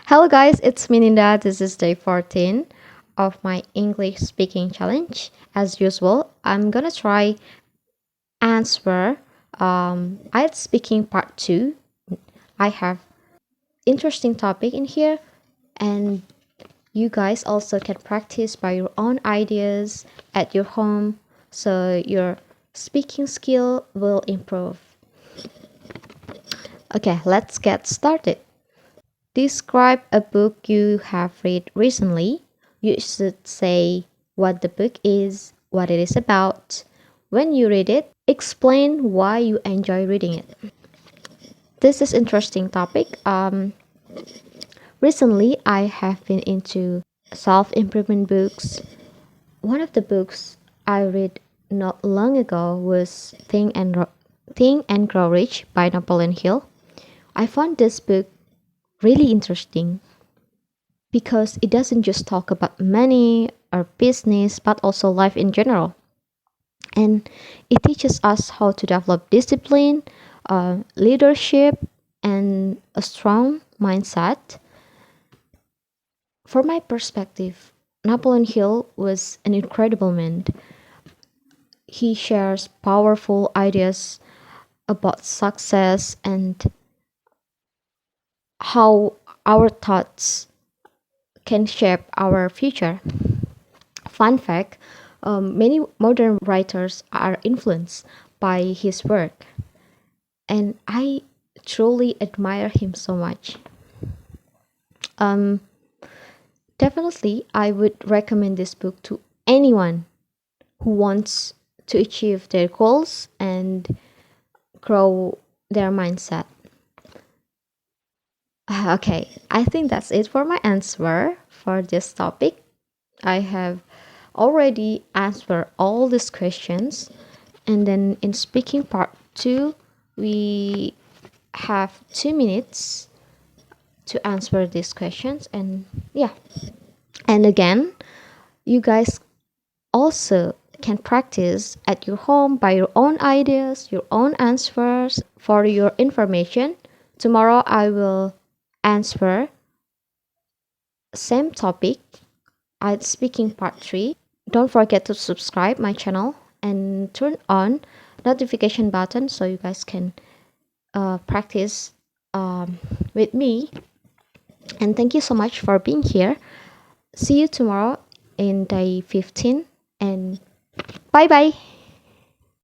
Hello guys, it's me Ninda. This is day 14 of my English speaking challenge. As usual, I'm gonna try answer IELTS speaking part 2. I have interesting topic in here and you guys also can practice by your own ideas at your home so your speaking skill will improve. Okay, let's get started. Describe a book you have read recently. You should say what the book is, what it is about. When you read it, explain why you enjoy reading it. This is interesting topic. Recently I have been into self-improvement books. One of the books I read not long ago was Think and Grow Rich by Napoleon Hill. I found this book really interesting because it doesn't just talk about money or business but also life in general, and it teaches us how to develop discipline, leadership, and a strong mindset. From my perspective, Napoleon Hill was an incredible man. He shares powerful ideas about success and how our thoughts can shape our future. Fun fact, many modern writers are influenced by his work, and I truly admire him so much. Um, Definitely, I would recommend this book to anyone who wants to achieve their goals and grow their mindset. Okay, I think that's it for my answer for this topic. I have already answered all these questions, and then in speaking part 2 we have 2 minutes to answer these questions. And yeah, and again, you guys also can practice at your home by your own ideas, your own answers. For your information, tomorrow I will answer same topic, I speaking part 3. Don't forget to subscribe my channel and turn on notification button so you guys can practice with me. And thank you so much for being here. See you tomorrow in day 15, and bye bye.